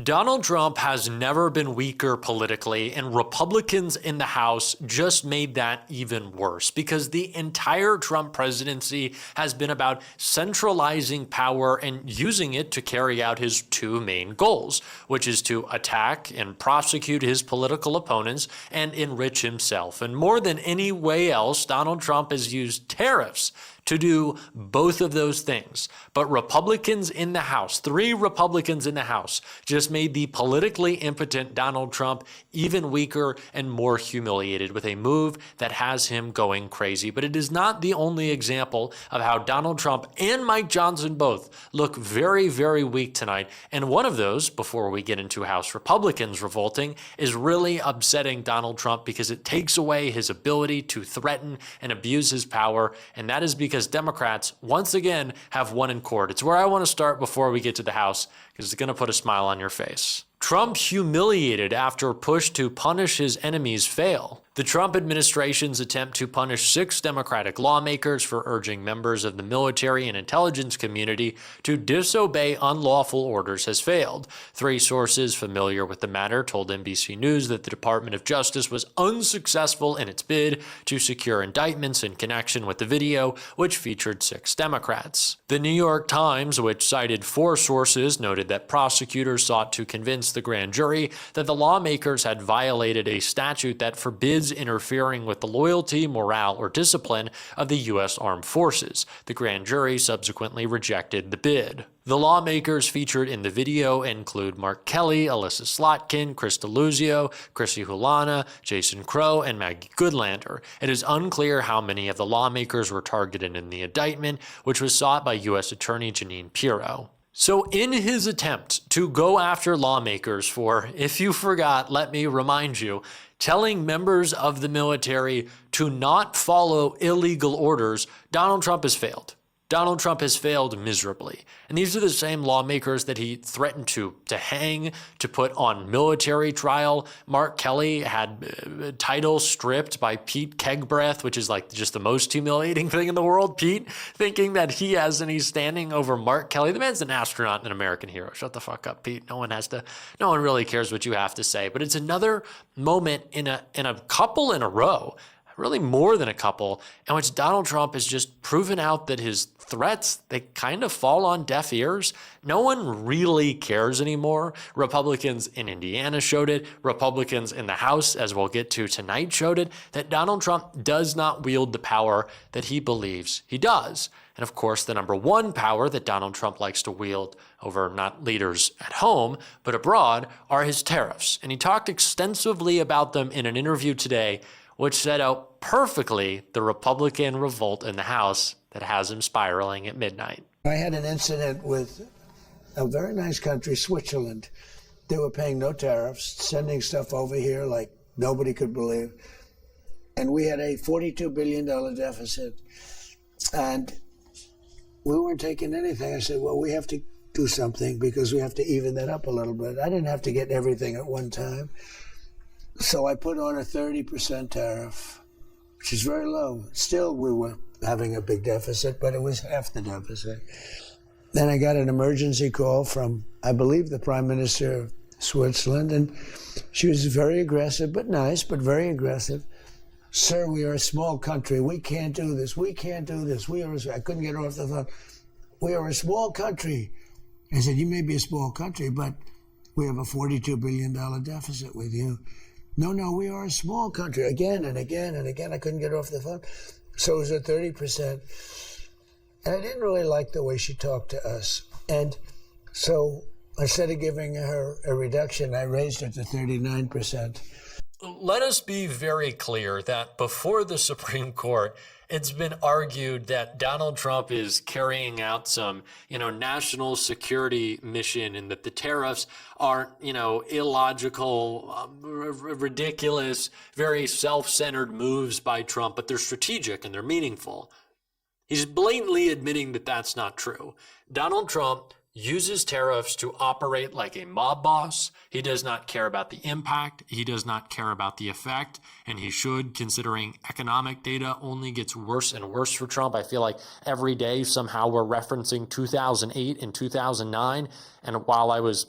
Donald Trump has never been weaker politically, and Republicans in the House just made that even worse because the entire Trump presidency has been about centralizing power and using it to carry out his two main goals, which is to attack and prosecute his political opponents and enrich himself. And more than any way else, Donald Trump has used tariffs to do both of those things. But Republicans in the House, 3 Republicans in the House, just made the politically impotent Donald Trump even weaker and more humiliated with a move that has him going crazy. But it is not the only example of how Donald Trump and Mike Johnson both look very, very weak tonight. And one of those, before we get into House Republicans revolting, is really upsetting Donald Trump because it takes away his ability to threaten and abuse his power. And that is because Democrats, once again, have won in court. It's where I want to start before we get to the House, because it's going to put a smile on your face. Trump humiliated after push to punish his enemies fail. The Trump administration's attempt to punish 6 Democratic lawmakers for urging members of the military and intelligence community to disobey unlawful orders has failed. 3 sources familiar with the matter told NBC News that the Department of Justice was unsuccessful in its bid to secure indictments in connection with the video, which featured 6 Democrats. The New York Times, which cited 4 sources, noted that prosecutors sought to convince the grand jury that the lawmakers had violated a statute that forbids interfering with the loyalty, morale, or discipline of the U.S. Armed Forces. The grand jury subsequently rejected the bid. The lawmakers featured in the video include Mark Kelly, Alyssa Slotkin, Chris Deluzio, Chrissy Hulana, Jason Crow, and Maggie Goodlander. It is unclear how many of the lawmakers were targeted in the indictment, which was sought by U.S. Attorney Jeanine Pirro. So in his attempt to go after lawmakers for, if you forgot, let me remind you, telling members of the military to not follow illegal orders, Donald Trump has failed. Donald Trump has failed miserably. And these are the same lawmakers that he threatened to hang, to put on military trial. Mark Kelly had title stripped by Pete Kegbreath, which is like just the most humiliating thing in the world. Pete thinking that he has any standing over Mark Kelly. The man's an astronaut and an American hero. Shut the fuck up, Pete. No one really cares what you have to say. But it's another moment in a couple in a row, really more than a couple, in which Donald Trump has just proven out that his threats, they kind of fall on deaf ears. No one really cares anymore. Republicans in Indiana showed it. Republicans in the House, as we'll get to tonight, showed it, that Donald Trump does not wield the power that he believes he does. And of course, the number one power that Donald Trump likes to wield over not leaders at home, but abroad, are his tariffs. And he talked extensively about them in an interview today, which set out perfectly the Republican revolt in the House that has him spiraling at midnight. I had an incident with a very nice country, Switzerland. They were paying no tariffs, sending stuff over here like nobody could believe. And we had a $42 billion deficit. And we weren't taking anything. I said, well, we have to do something because we have to even that up a little bit. I didn't have to get everything at one time. So I put on a 30% tariff, which is very low. Still, we were having a big deficit, but it was half the deficit. Then I got an emergency call from, I believe, the Prime Minister of Switzerland, and she was very aggressive, but nice, but very aggressive. Sir, we are a small country. We can't do this. We can't do this. I couldn't get her off the phone. We are a small country. I said, you may be a small country, but we have a $42 billion deficit with you. No, we are a small country. Again and again and again, I couldn't get her off the phone. So it was at 30%. And I didn't really like the way she talked to us. And so instead of giving her a reduction, I raised it to 39%. Let us be very clear that before the Supreme Court, it's been argued that Donald Trump is carrying out some, national security mission and that the tariffs aren't, illogical, ridiculous, very self-centered moves by Trump, but they're strategic and they're meaningful. He's blatantly admitting that that's not true. Donald Trump uses tariffs to operate like a mob boss. He does not care about the impact. He does not care about the effect. And he should, considering economic data only gets worse and worse for Trump. I feel like every day somehow we're referencing 2008 and 2009. And while I was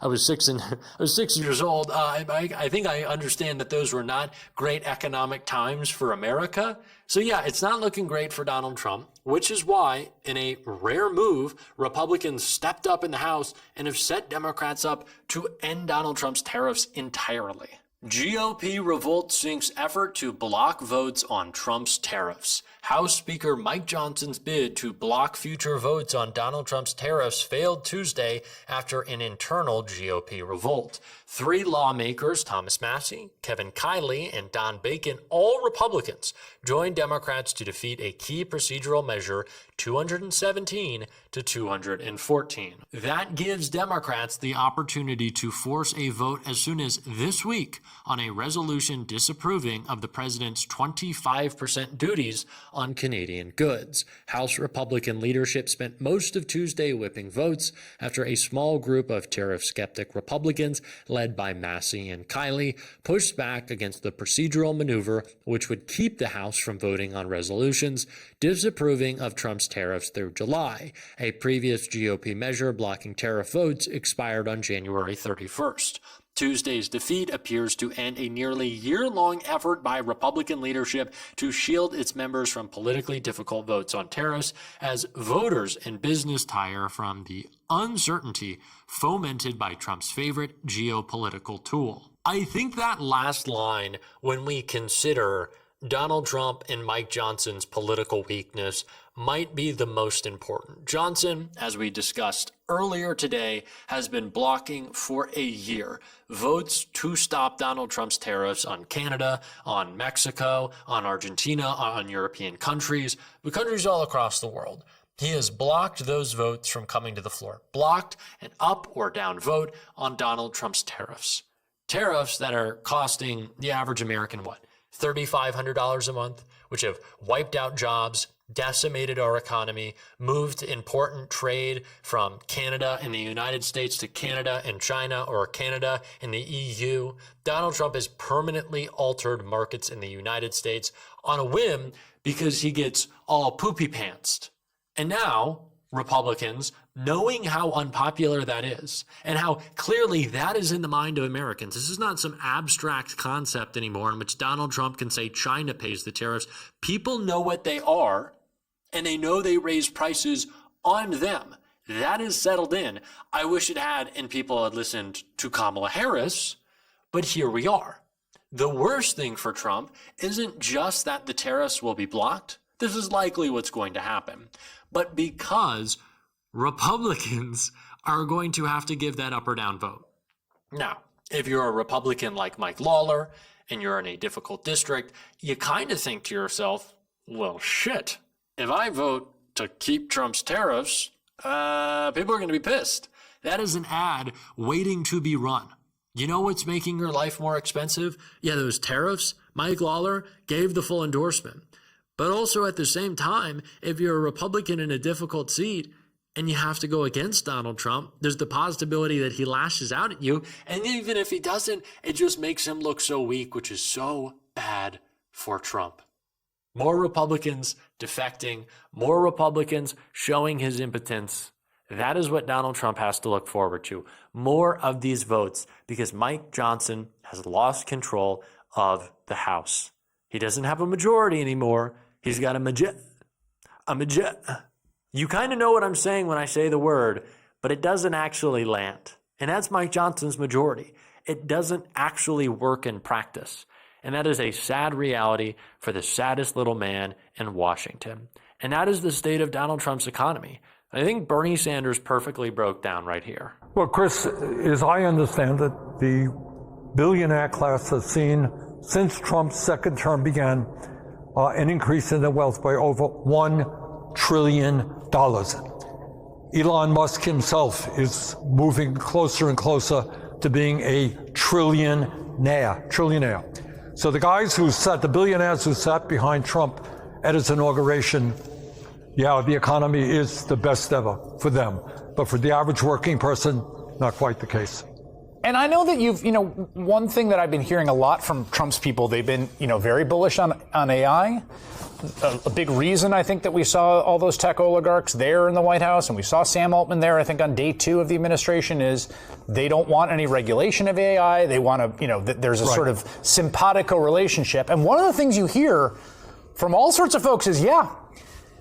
I was 6 years old. I think I understand that those were not great economic times for America. So yeah, it's not looking great for Donald Trump, which is why, in a rare move, Republicans stepped up in the House and have set Democrats up to end Donald Trump's tariffs entirely. GOP Revolt sinks effort to block votes on Trump's tariffs. House Speaker Mike Johnson's bid to block future votes on Donald Trump's tariffs failed Tuesday after an internal GOP revolt. 3 lawmakers, Thomas Massie, Kevin Kiley, and Don Bacon, all Republicans, joined Democrats to defeat a key procedural measure, 217 to 214. That gives Democrats the opportunity to force a vote as soon as this week on a resolution disapproving of the president's 25% duties on Canadian goods. House Republican leadership spent most of Tuesday whipping votes after a small group of tariff-skeptic Republicans, led by Massey and Kiley, pushed back against the procedural maneuver which would keep the House from voting on resolutions disapproving of Trump's tariffs through July. A previous GOP measure blocking tariff votes expired on January 31st. Tuesday's defeat appears to end a nearly year-long effort by Republican leadership to shield its members from politically difficult votes on tariffs as voters and business tire from the uncertainty fomented by Trump's favorite geopolitical tool. I think that last line, when we consider Donald Trump and Mike Johnson's political weakness, might be the most important. Johnson, as we discussed earlier today, has been blocking for a year votes to stop Donald Trump's tariffs on Canada, on Mexico, on Argentina, on European countries, the countries all across the world. He has blocked those votes from coming to the floor, blocked an up or down vote on Donald Trump's tariffs. Tariffs that are costing the average American, what, $3,500 a month, which have wiped out jobs, decimated our economy, moved important trade from Canada and the United States to Canada and China, or Canada and the EU. Donald Trump has permanently altered markets in the United States on a whim because he gets all poopy pantsed. And now, Republicans, knowing how unpopular that is and how clearly that is in the mind of Americans, this is not some abstract concept anymore in which Donald Trump can say China pays the tariffs. People know what they are, and they know they raise prices on them. That is settled in. I wish it had, and people had listened to Kamala Harris, but here we are. The worst thing for Trump isn't just that the tariffs will be blocked. This is likely what's going to happen. But because Republicans are going to have to give that up or down vote. Now, if you're a Republican like Mike Lawler and you're in a difficult district, you kind of think to yourself, well, shit, if I vote to keep Trump's tariffs, people are going to be pissed. That is an ad waiting to be run. You know what's making your life more expensive? Yeah, those tariffs. Mike Lawler gave the full endorsement. But also at the same time, if you're a Republican in a difficult seat and you have to go against Donald Trump, there's the possibility that he lashes out at you. And even if he doesn't, it just makes him look so weak, which is so bad for Trump. More Republicans defecting, more Republicans showing his impotence. That is what Donald Trump has to look forward to. More of these votes because Mike Johnson has lost control of the House. He doesn't have a majority anymore. He's got a majority. You kind of know what I'm saying when I say the word, but it doesn't actually land. And that's Mike Johnson's majority. It doesn't actually work in practice. And that is a sad reality for the saddest little man in Washington. And that is the state of Donald Trump's economy. I think Bernie Sanders perfectly broke down right here. Well, Chris, as I understand it, the billionaire class has seen, since Trump's second term began, an increase in their wealth by over $1 trillion. Elon Musk himself is moving closer and closer to being a trillionaire. So the guys the billionaires who sat behind Trump at his inauguration, yeah, the economy is the best ever for them. But for the average working person, not quite the case. And I know that one thing that I've been hearing a lot from Trump's people, they've been, very bullish on AI. a big reason, I think, that we saw all those tech oligarchs there in the White House, and we saw Sam Altman there, I think, on day 2 of the administration, is they don't want any regulation of AI. They want to, there's a sort of simpatico relationship. And one of the things you hear from all sorts of folks is,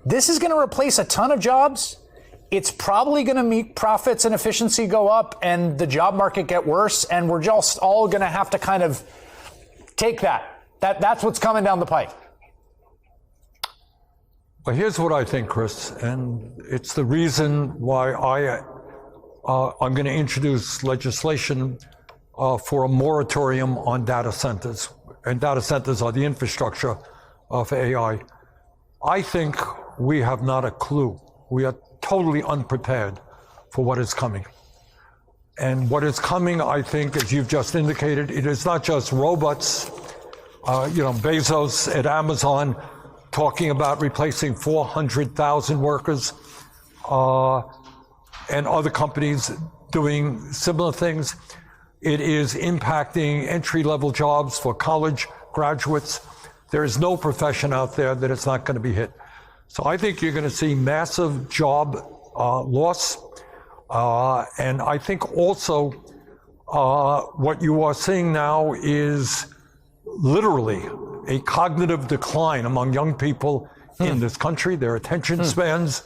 this is going to replace a ton of jobs. It's probably going to make profits and efficiency go up and the job market get worse. And we're just all going to have to kind of take that. That's what's coming down the pipe. Well, here's what I think, Chris, and it's the reason why I'm going to introduce legislation for a moratorium on data centers. And data centers are the infrastructure of AI. I think we have not a clue. We are totally unprepared for what is coming. And what is coming, I think, as you've just indicated, it is not just robots. Bezos at Amazon talking about replacing 400,000 workers, and other companies doing similar things. It is impacting entry-level jobs for college graduates. There is no profession out there that it's not going to be hit. So I think you're going to see massive job loss. And I think also what you are seeing now is literally a cognitive decline among young people in this country. Their attention spans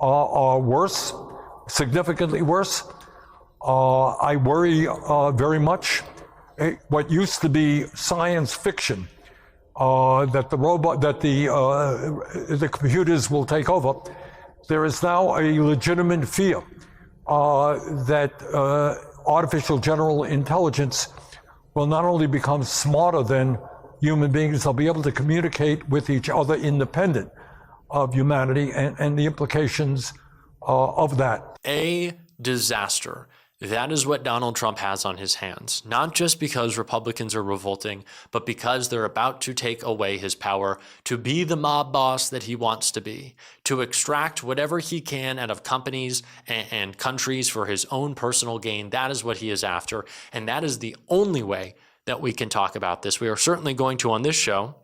are worse, significantly worse. I worry very much what used to be science fiction, that the computers will take over. There is now a legitimate fear that artificial general intelligence will not only become smarter than human beings, they'll be able to communicate with each other independent of humanity and the implications of that. A disaster. That is what Donald Trump has on his hands, not just because Republicans are revolting, but because they're about to take away his power to be the mob boss that he wants to be, to extract whatever he can out of companies and countries for his own personal gain. That is what he is after, and that is the only way that we can talk about this. We are certainly going to on this show.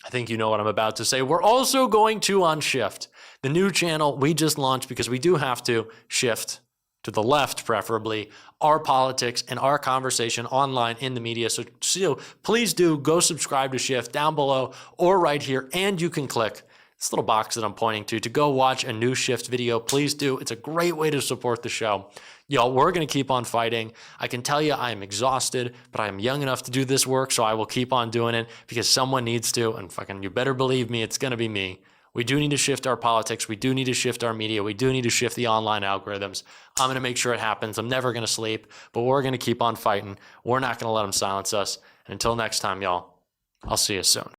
I think you know what I'm about to say. We're also going to on Shift, the new channel we just launched, because we do have to shift to the left, preferably, our politics and our conversation online in the media. So please do go subscribe to Shift down below or right here. And you can click this little box that I'm pointing to go watch a new Shift video. Please do. It's a great way to support the show. Y'all, we're going to keep on fighting. I can tell you I am exhausted, but I am young enough to do this work, so I will keep on doing it because someone needs to. And fucking, you better believe me, it's going to be me. We do need to shift our politics. We do need to shift our media. We do need to shift the online algorithms. I'm going to make sure it happens. I'm never going to sleep, but we're going to keep on fighting. We're not going to let them silence us. And until next time, y'all, I'll see you soon.